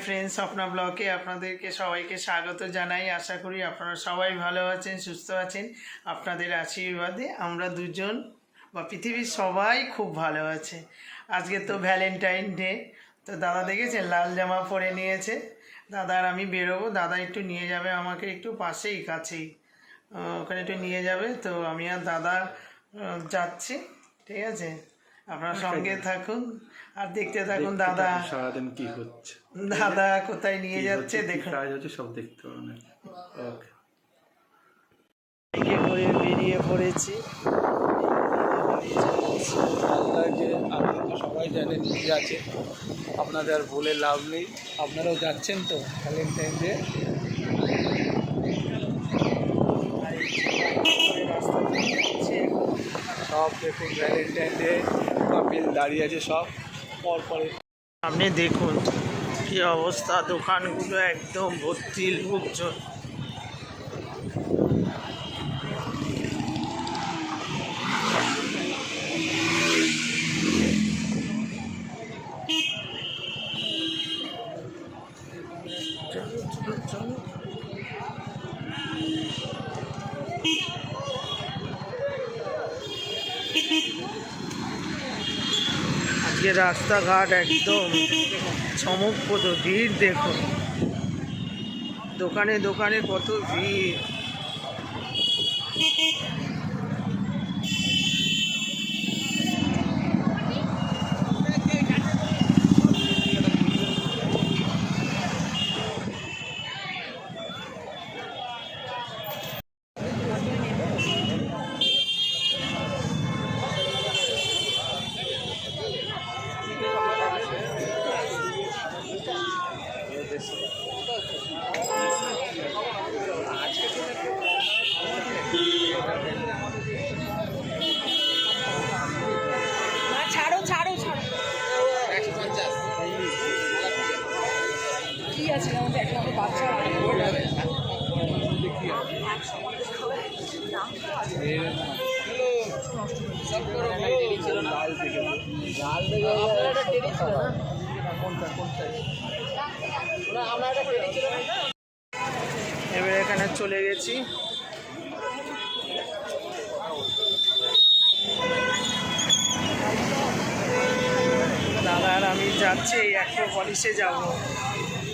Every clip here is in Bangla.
ফ্রেন্ডস, স্বপ্না ব্লগে আপনাদেরকে সবাইকে স্বাগত জানাই। আশা করি আপনারা সবাই ভালো আছেন, সুস্থ আছেন। আপনাদের আশীর্বাদে আমরা দুজন বা পৃথিবীর সবাই খুব ভালো আছে। আজকে তো ভ্যালেন্টাইন ডে, তো দাদা দেখেছেন লাল জামা পরে নিয়েছে। দাদা আর আমি বেরোবো, দাদা একটু নিয়ে যাবে আমাকে একটু পাশেই কাছেই, ওখানে একটু নিয়ে যাবে। তো আমি আর দাদা যাচ্ছি, ঠিক আছে? আপনার সঙ্গে থাকুন আর দেখতে থাকুন দাদা সারাদিন কি হচ্ছে, দাদা কোথায় নিয়ে যাচ্ছে দেখুন। কাজ হচ্ছে সব দেখতে পাবেন। ওকে, বাইকে করে বেরিয়ে পড়েছি। যে আপনি তো সবাই জানেন নিজে আছে, আপনাদের আর বলে লাভ নেই। আপনারাও যাচ্ছেন তো ভ্যালেন্টাইন ডে। সব দেখুন ভ্যালেন্টাইন ডে কাপিল দাঁড়িয়ে আছে সব পরে। আপনি দেখুন কি অবস্থা, দোকানগুলো একদম ভর্তি লোকজন। আজকে রাস্তাঘাট একদম চমকপ্রদ, ভিড় দেখুন, দোকানে দোকানে কত ভিড়। ছাড়ো ছাড়ো ছাড়ো কি আছে আমাদের একটা বাচ্চা এবার এখানে চলে গেছি। দাদা আর আমি যাচ্ছি এই অ্যাক্রোপলিসে যাব।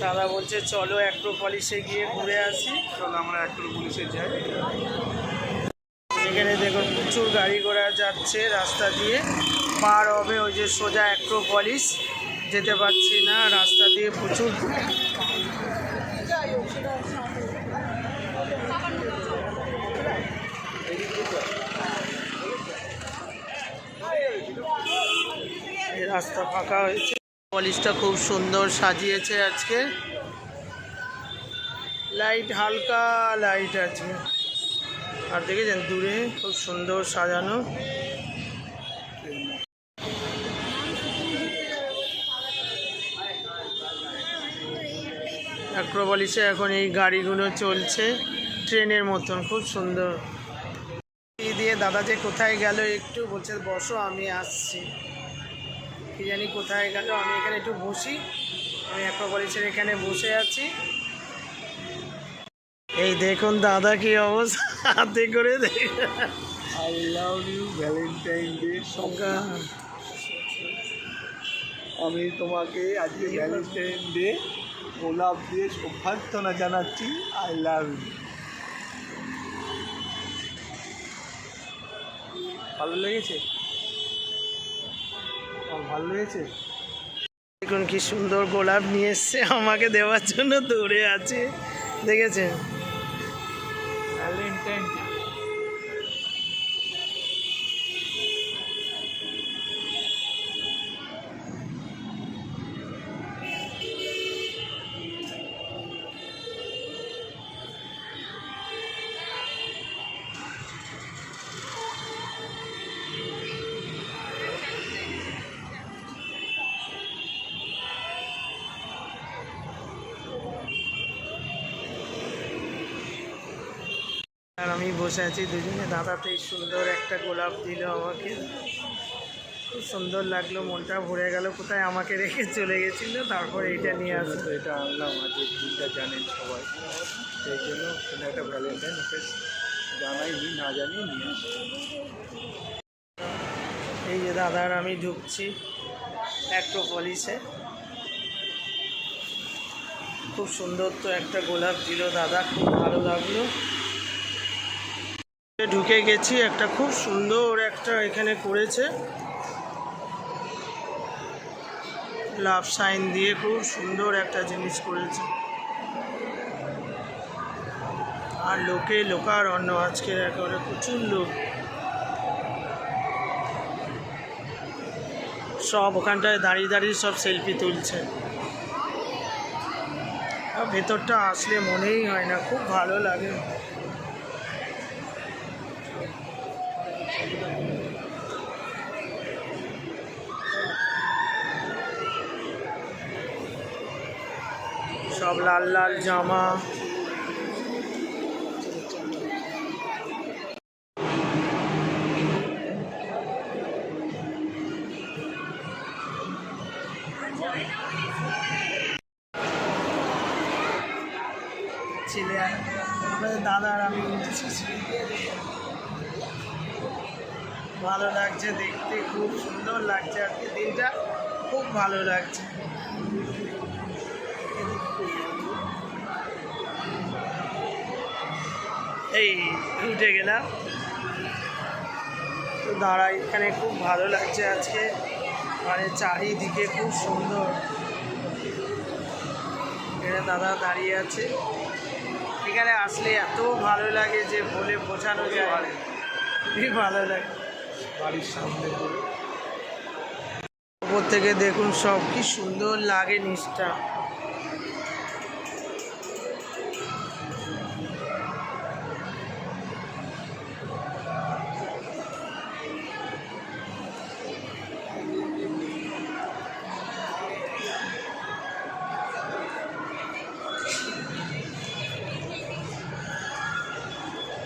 দাদা বলছে চলো অ্যাক্রোপলিসে গিয়ে ঘুরে আসি। চলো আমরা অ্যাক্রোপলিসে যাই। এখানে দেখুন প্রচুর গাড়ি ঘোড়া যাচ্ছে রাস্তা দিয়ে, পার হবে ওই যে সোজা অ্যাক্রোপলিস। যেতে পারছি না, রাস্তা দিয়ে প্রচুর। এই রাস্তা ফাঁকা হয়েছে, পলিশটা খুব সুন্দর সাজিয়েছে আজকে, লাইট হালকা লাইট আছে। আর দেখেছেন দূরে খুব সুন্দর সাজানো। অ্যাক্রোপলিসে এখন এই গাড়িগুলো চলছে ট্রেনের মতন, খুব সুন্দর। এই দিয়ে দাদা যে কোথায় গেল একটু বলছে বসো আমি আসছি, কি জানি কোথায় গেল। আমি এখানে একটু বসি, আমি অ্যাক্রোপলিসের এখানে বসে আছি। এই দেখুন দাদা কি অবস্থা, হাতে করে I love you Valentine day সংজ্ঞা। আমি তোমাকে আজকে ভ্যালেন্টাইন ডে গোলাপ দিয়ে অভ্যর্থনা জানাচ্ছি। I love you. ভালো লেগেছে? ভালো লেগেছে? দেখুন কি সুন্দর গোলাপ নিয়ে এসছে আমাকে দেওয়ার জন্য, দৌড়ে আছে, দেখেছেন? Valentine day. আর আমি বসে আছি দুজনে, দাদাতে সুন্দর একটা গোলাপ দিল আমাকে। খুব সুন্দর লাগলো, মনটা ভরে গেল। কোথায় আমাকে রেখে চলে গেছিল, তারপর এইটা নিয়ে তো আসলো। এটা আনলাম, আজকের দিনটা জানেন সবাই, সেই জন্য কোনো একটা ভ্যালেন্টাইন ওকে জানাইনি, না জানিয়ে নিয়ে আসি। এই যে দাদার আমি ঢুকছি অ্যাক্রোপলিসে। খুব সুন্দর তো একটা গোলাপ দিল দাদা, খুব ভালো লাগলো। ঢুকে গেছি, একটা খুব সুন্দর একটা এখানে করেছে লাভ সাইন দিয়ে, খুব সুন্দর একটা জিনিস করেছে। আর লোকে লোকারণ্য আজকে, একেবারে প্রচুর লোক, সব ওখানটায় দাঁড়িয়ে দাঁড়িয়ে সব সেলফি তুলছে। আর ভেতরটা আসলে মনেই হয় না, খুব ভালো লাগে। সব লাল লাল জামা, ছেলে দাদার আমি উঠছি সিঁড়ি দিয়ে। ভালো লাগছে দেখতে, খুব সুন্দর লাগছে আজকে দিনটা, খুব ভালো লাগছে। এই উঠে গেলাম তো দাঁড়াই এখানে, খুব ভালো লাগছে আজকে, মানে চারিদিকে খুব সুন্দর। এখানে দাদা দাঁড়িয়ে আছে, এখানে আসলে এত ভালো লাগে যে বলে বোঝানো যায়, খুবই ভালো লাগে। বাড়ির সামনে করে উপর থেকে দেখুন সব কি সুন্দর লাগে নিচটা।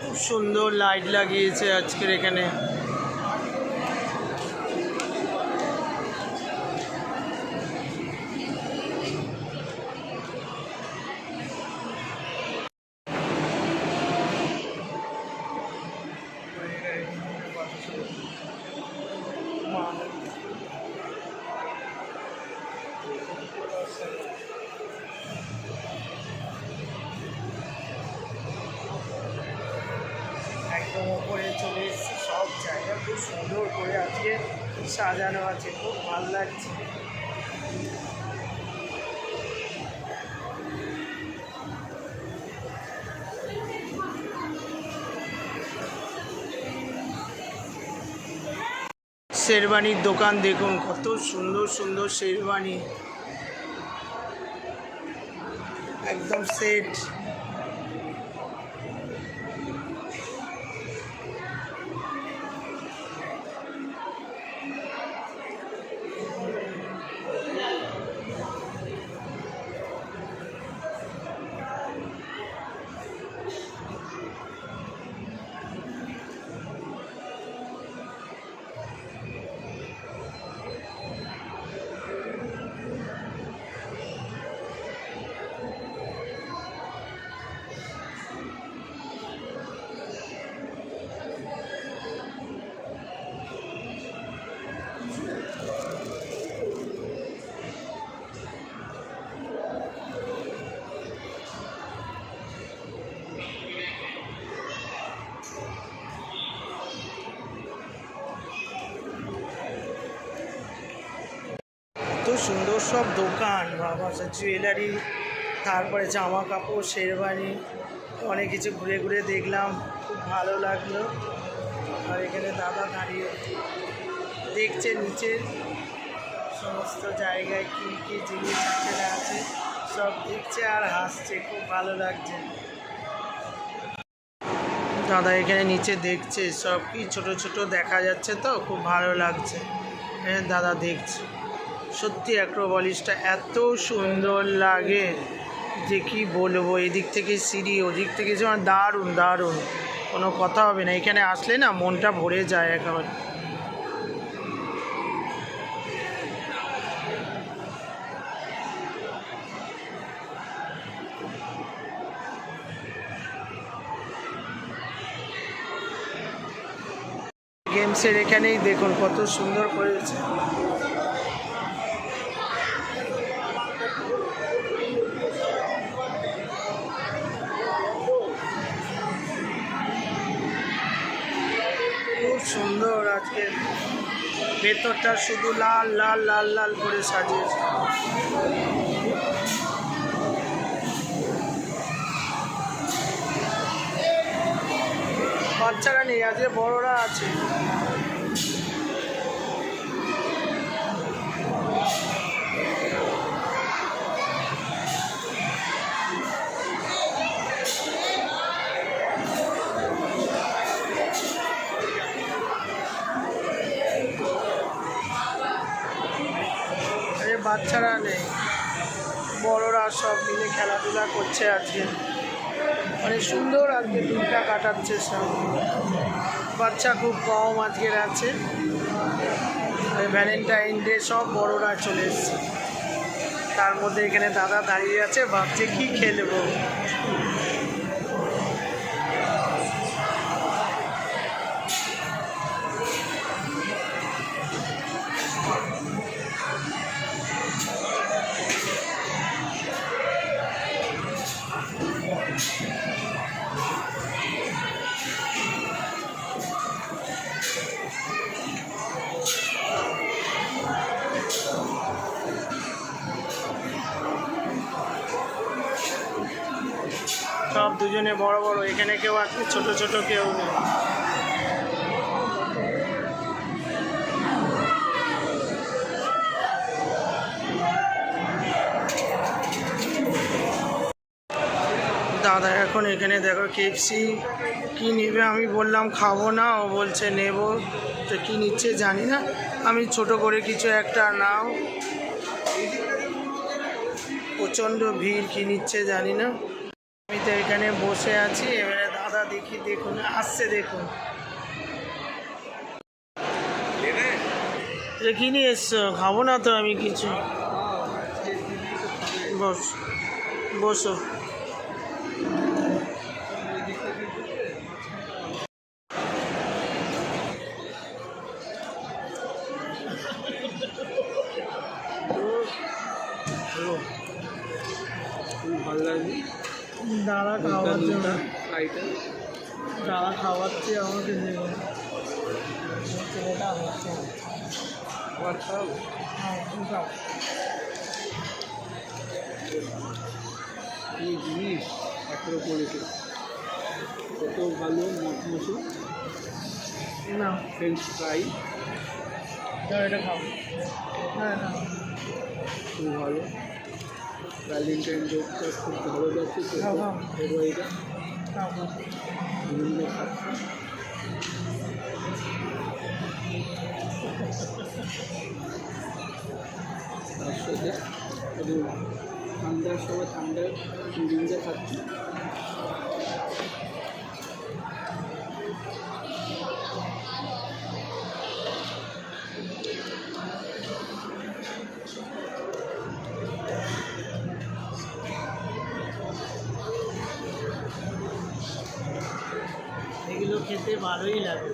খুব সুন্দর লাইট লাগিয়েছে আজকের এখানে। একদম ওপরে চলে এসেছি, সব জায়গা খুব সুন্দর করে আজকে সাজানো আছে, খুব ভালো লাগছে। শেরওয়ানির দোকান দেখুন, কত সুন্দর সুন্দর শেরওয়ানি, একদম সেট। এত সুন্দর সব দোকান, বাবা, জুয়েলারি, তারপরে জামা কাপড়, শেরওয়ানি, অনেক কিছু ঘুরে ঘুরে দেখলাম, খুব ভালো লাগলো। আর এখানে দাদা দাঁড়িয়ে দেখছে নিচের সমস্ত জায়গায় কী কী জিনিস এখানে আছে, সব দেখছে আর হাসছে, খুব ভালো লাগছে। দাদা এখানে নিচে দেখছে, সব কি ছোট ছোট দেখা যাচ্ছে, তো খুব ভালো লাগছে। এখানে দাদা দেখছে, সত্যি অ্যাক্রোপলিসটা এত সুন্দর লাগে যে কি বলবো। এদিক থেকে সিঁড়ি, ওদিক থেকে যেমন দারুণ দারুণ, কোনো কথা হবে না। এখানে আসলে না মনটা ভরে যায় একেবারে। গেমসের এখানেই দেখুন কত সুন্দর করেছে। খুব সুন্দর আজকে ভেতরটা শুধু লাল লাল লাল লাল করে সাজিয়েছে। বাচ্চারা নেই, আজকে বড়রা আছে। বাচ্চারা নেই, বড়রা সব মিলে খেলাধুলা করছে আজকে। অনেক সুন্দর আজকে দিনটা কাটাচ্ছে সব। বাচ্চা খুব কম আজকের আছে। ভ্যালেন্টাইন ডে সব বড়রা চলে এসছে। তার মধ্যে এখানে দাদা দাঁড়িয়ে আছে, ভাবছে কি খেলবো। সব দুজনে বড় বড়, এখানে কেউ আছে ছোট ছোট কেউ নেই। দাদা এখন এখানে দেখো কেএফসি কি নেবে, আমি বললাম খাবো না, ও বলছে নেব। তো কি নিচ্ছে জানি না, আমি ছোট করে কিছু একটা নাও। প্রচণ্ড ভিড়, কি নিচ্ছে জানি না। আমি তো এখানে বসে আছি, এবারে দাদা দেখি, দেখুন আসছে, দেখুন কি নিয়ে এসছো। খাবো না তো আমি কিছু। বস বসো। ভালো লাগবে দাদা খাওয়ার জন্য, আইটেম দাদা খাওয়াচ্ছে আমাকে, দেবো ছেলেটা হচ্ছে। আবার খাও। হ্যাঁ তুমি খাও। এই জিনিস এখনো করেছে কত ভালো মশমশো না ফ্রেঞ্চ ফ্রাই, দাও এটা খাও। হ্যাঁ না খুব ভালো। ভ্যালেন্টাইন ডেটা খুব ভালো যাচ্ছে। খাও খাও ফেব্রুয়ারিটা খাও খাও। বিভিন্ন খাচ্ছে। তার সাথে ঠান্ডার সময় ঠান্ডার জিনিসটা খাচ্ছি। এগুলো খেতে ভালোই লাগে।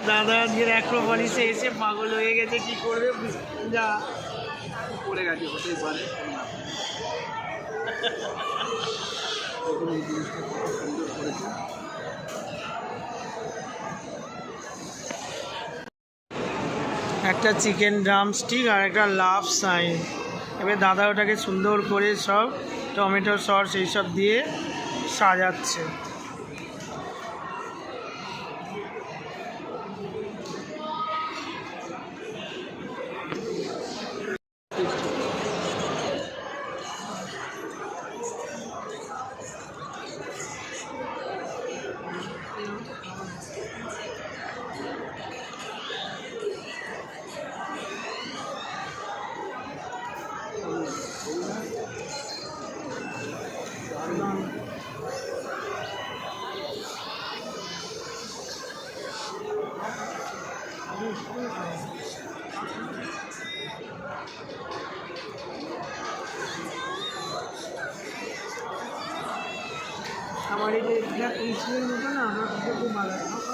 দাদা আজকের অ্যাক্রোপলিসে এসে পাগল হয়ে গেছে, কি করবে যা পড়ে গেছে, হতেই পারে। দেখুন এই জিনিসটা কত সুন্দর করেছে। একটা চিকেন ড্রামস্টিক আর একটা লাভ সাইন। এবার দাদা ওটাকে সুন্দর করে সব টমেটো সস এইসব দিয়ে সাজাচ্ছে। আমার এই যে এটা ক্রিসপির মতো না আমার খেতে খুব ভালো লাগে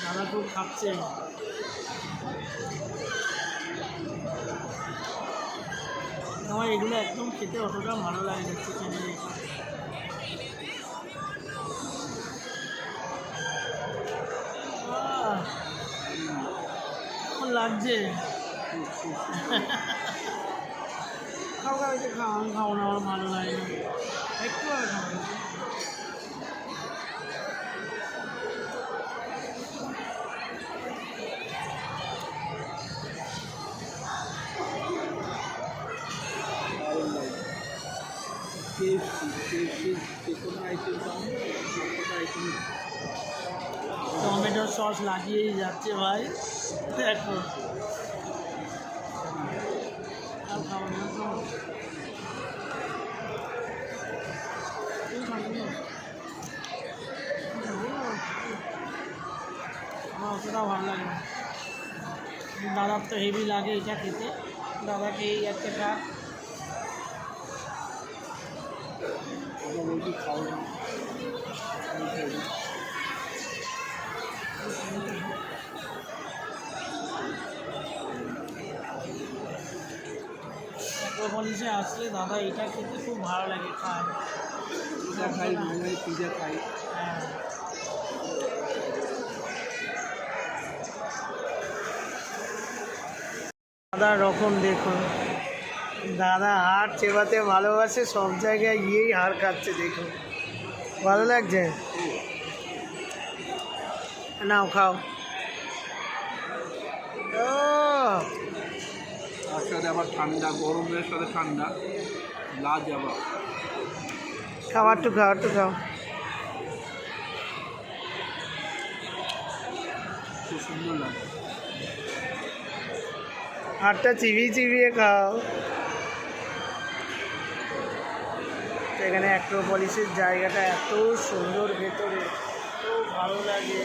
দাদা খুব খাচ্ছে আমার এগুলো একদম খেতে অতটা ভালো লাগে না চিকেনের এটা কেমন লাগছে খাও খাও এটা খাও আমি খাও না আমার ভালো লাগে না একটু আর খাও টমেটো সস লাগিয়েই যাচ্ছে ভাই দেখো আর খাও না তো আমার অতটা ভালো লাগে না দাদার তো হেভি লাগে এটা খেতে দাদাকে এই একটা কাপ অ্যাক্রোপলিসে আসলে দাদা এটা খেতে খুব ভালো লাগে খায় খাই পিজা খাই হ্যাঁ দাদা রকম দেখুন দাদা হাড় চেবাতে ভালোবাসে সব জায়গায় গিয়েই হাড় খাচ্ছে দেখুন ভালো লাগছে নাও খাও ও তার সাথে আবার ঠান্ডা গরমের সাথে ঠান্ডা লাজবাব খাবার একটু খাও একটু খাও খুব সুন্দর লাগে হাড়টা চিবিয়ে চিবিয়ে খাও এখানে অ্যাক্রোপলিসের জায়গাটা এত সুন্দর ভেতরে খুব ভালো লাগে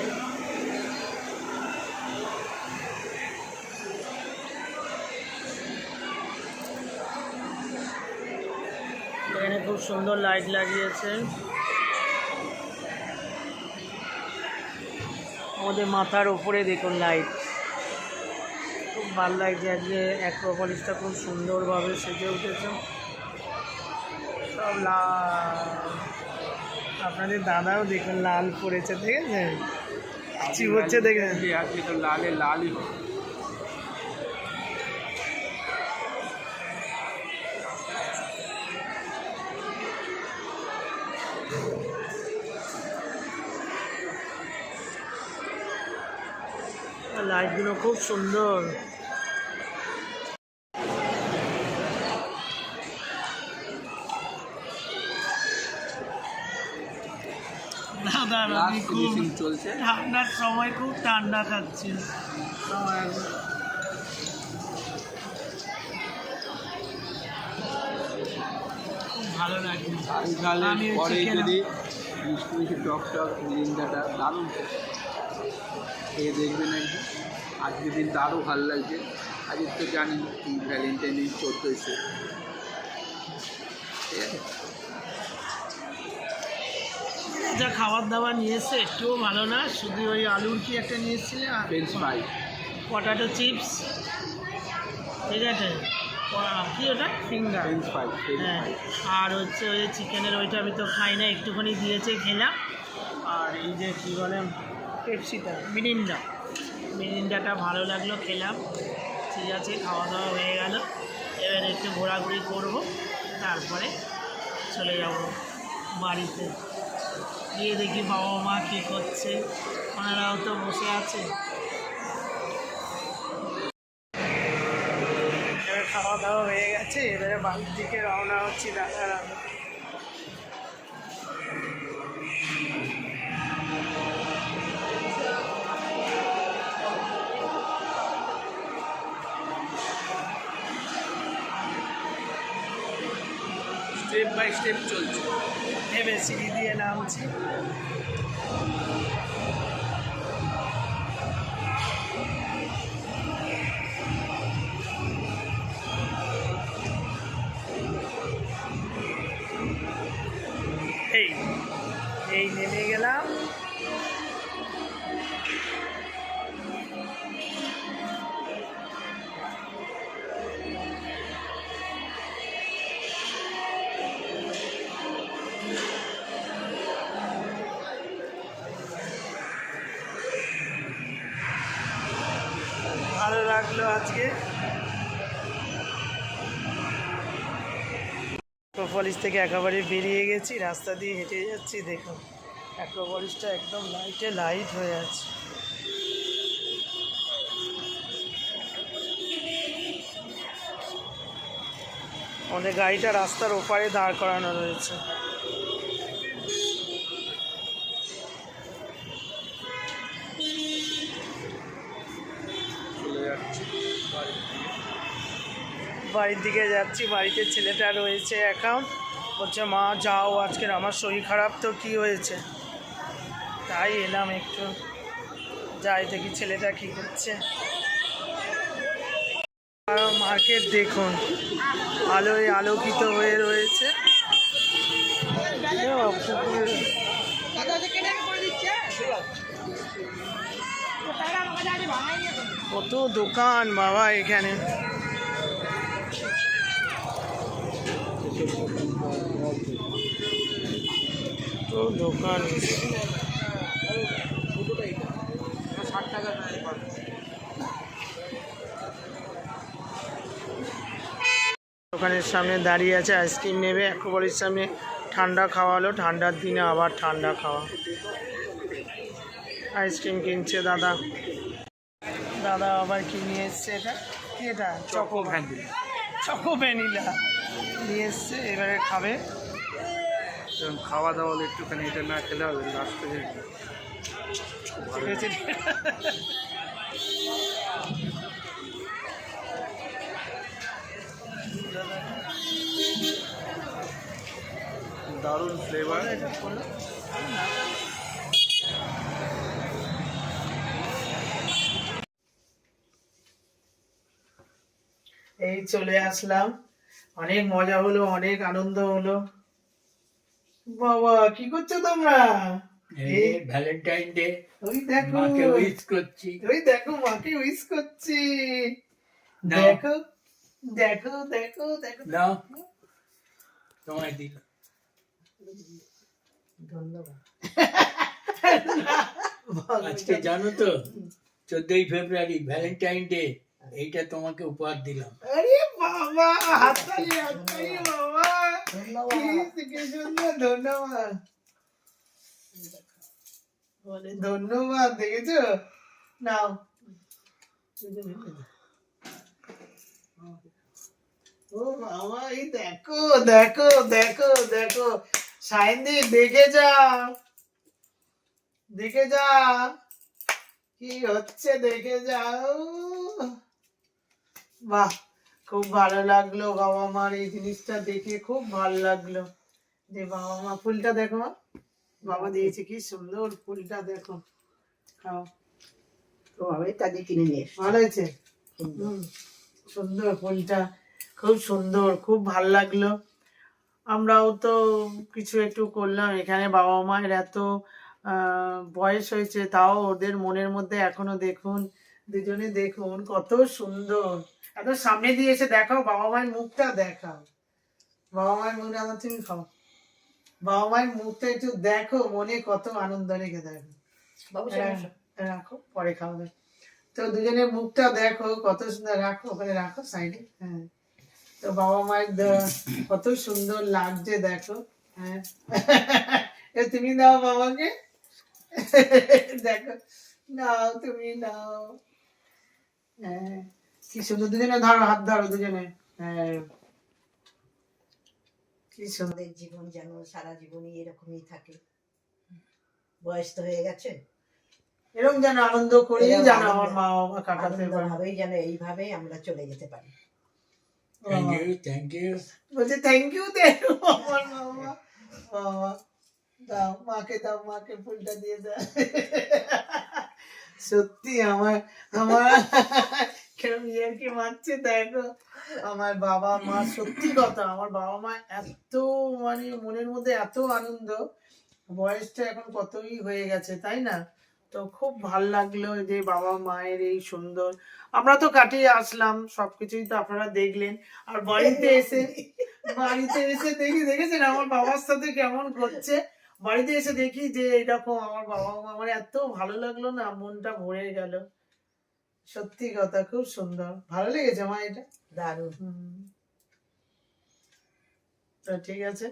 এখানে খুব সুন্দর লাইট লাগিয়েছে আমাদের মাথার উপরে দেখুন লাইট খুব ভালো লাগছে আজকে অ্যাক্রোপলিসটা খুব সুন্দরভাবে সেজে উঠেছে সব লাল আপনাদের দাদাও দেখুন লাল পড়েছে ঠিক আছে চিবোচ্ছে দেখেন আজকে তো লালে লালই হবে লাইটগুলো খুব সুন্দর দাদা আমি খুব চলছে ঠান্ডার সময় খুব ঠান্ডা খাচ্ছি খুব ভালো লাগে আমি পরে chicken- যদি মিষ্টি মিষ্টি টক টক লিঙ্গাটা দারুণ খেয়ে দেখবেন একদিন আজকের দিন আরও ভালো লাগছে আজকে তো জানি কি ভ্যালেন্টাইন চলতেছে ঠিক আছে যা খাবার দাবার নিয়ে এসছে একটুও ভালো না শুধু ওই আলুর কি একটা নিয়ে এসেছিলে ফ্রেঞ্চ ফ্রাই পটাটো চিপস ঠিক আছে কি ওটা ফিঙ্গার ফ্রেঞ্চ ফ্রাই হ্যাঁ আর হচ্ছে ওই চিকেনের ওইটা আমি তো খাই না একটুখানি দিয়েছে খেলাম আর এই যে কী বলে পেপসিটা মিরিন্ডাটা ভালো লাগলো খেলাম ঠিক আছে খাওয়া দাওয়া হয়ে গেল এবার একটু ঘোরাঘুরি করব তারপরে চলে যাব বাড়িতে গিয়ে দেখি বাবা মা কী করছে ওনারাও তো বসে আছে এবার খাওয়া দাওয়া হয়ে গেছে এবারে বাড়ির দিকে রওনা হচ্ছি দাদারা বাই স্টেপ চলছে। নেমে সিঁড়ি দিয়ে নামছি। এই এই নেমে গেলাম। ভালো লাগলো আজকে। অ্যাক্রোপলিস থেকে একেবারে বেরিয়ে গেছি, রাস্তা দিয়ে হেঁটে যাচ্ছি। দেখুন অ্যাক্রোপলিসটা একদম লাইটে লাইট হয়ে আছে। আমাদের গাড়িটা রাস্তার ওপারে দাঁড় করানো রয়েছে। চলে যাচ্ছি বাড়ির দিকে যাচ্ছি। বাড়িতে ছেলেটা রয়েছে এখন, বলছে মা যাও আজকের আমার শরীর খারাপ। তো কি হয়েছে, তাই এলাম একটু যাই দেখি ছেলেটা কি করছে। মার্কেট দেখুন আলোয় আলোকিত হয়ে রয়েছে। কত দোকান বাবা এখানে। তো দোকান 60 টাকা দোকানের সামনে দাঁড়িয়ে আছে, আইসক্রিম নেবে। অ্যাক্রোপলিস সামনে ঠান্ডা খাওয়ালো, ঠান্ডার দিনে আবার ঠান্ডা খাওয়া। আইসক্রিম কিনছে দাদা। দাদা আবার কি নিয়ে এসছে, এটা কি, এটা চকো ভ্যান্ডি চকো ভ্যানিলা নিয়ে এসছে, এবারে খাবে। এবং খাওয়া দাওয়া হলে একটুখানি এটা না খেলে হবে লাস্টে। ঠিক আছে। দারুণ ফ্লেভার। এই চলে আসলাম, অনেক মজা হলো, অনেক আনন্দ হলো। বাবা কি করছো তোমরা? এই ভ্যালেন্টাইন ডে ওই দেখো, মাকে উইশ করছি। ওই দেখো মাকে উইশ করছি। দেখো দেখো দেখো দেখো। নাও তোমায় দিল। ধন্যবাদ। আজকে জানো তো 14ই ফেব্রুয়ারি ভ্যালেন্টাইন ডে, এইটা তোমাকে উপহার দিলাম। আরে বাবা, হাততালি হাততালি বাবা, কি সুন্দর। ধন্যবাদ বলে, ধন্যবাদ। দেখেছো, নাও। ও বাবা, এই দেখো দেখো দেখো দেখো, সাইন্দি দেখে যা, দেখে যা কি হচ্ছে, দেখে যাও। বাহ, খুব ভালো লাগলো বাবা মার এই জিনিসটা দেখে, খুব ভালো লাগলো। যে বাবা মা, ফুলটা দেখো বাবা দিয়েছে, কি সুন্দর ফুলটা দেখো। খাও। তো আমি তাদের কিনে নিয়ে এসছি। ভালো হয়েছে, সুন্দর ফুলটা, খুব সুন্দর, খুব ভালো লাগলো। আমরাও তো কিছু একটু করলাম এখানে। বাবা মায়ের এত বয়স হয়েছে, তাও ওদের মনের মধ্যে এখনো দেখুন, দুজনে দেখুন কত সুন্দর। এত সামনে দিয়ে এসে দেখাও, বাবা মায়ের মুখটা দেখাও। বাবা মায়ের মুখটা আমার, তুমি খাও, বাবা মায়ের মুখটা একটু দেখো, মনে কত আনন্দ রেখে দেখো। বাবু রাখো, পরে খাওয়াবে। তো দুজনের মুখটা দেখো কত সুন্দর। রাখো ওখানে, রাখো সাইডে। হ্যাঁ, তো বাবা মায়ের কত সুন্দর লাগছে দেখো। হ্যাঁ, তুমি দাও বাবাকে, দেখো, নাও তুমি নাও। হ্যাঁ, কি সুন্দর। দুজনে ধরো, হাত ধরো দুজনে। হ্যাঁ, কি সুন্দর। আমাদের জীবন যেন সারা জীবনই এরকমই থাকে। বয়স তো হয়ে গেছে, এরকম যেন আনন্দ করেই যেন আমার মা বাবা কাটাতে পারে। ভাবেই যেন এইভাবেই আমরা চলে যেতে পারি। থ্যাংক ইউ বলছে থ্যাংক ইউ দে আমার বাবা। বাবা দাও মাকে ফুলটা দিয়ে দাও। সত্যি আমার আমার কেরম ইয়ার্কি মারছে দেখো। আমার বাবা মা, সত্যি কথা, আমার বাবা মা এত মানে মনের মধ্যে এত আনন্দ। বয়সটা এখন কতই হয়ে গেছে তাই না? তো খুব ভাল লাগলো যে বাবা মায়ের এই সুন্দর, আমরা তো কাটিয়ে আসলাম সবকিছুই তো আপনারা দেখলেন। আর বাড়িতে এসে দেখেছেন আমার বাবার সাথে কেমন করছে। বাড়িতে এসে দেখি যে এরকম আমার বাবা মা, আমার এত ভালো লাগলো না, মনটা ভরে গেল। সত্যি কথা খুব সুন্দর, ভালো লেগেছে মা এটা। দারুণ। তো ঠিক আছে।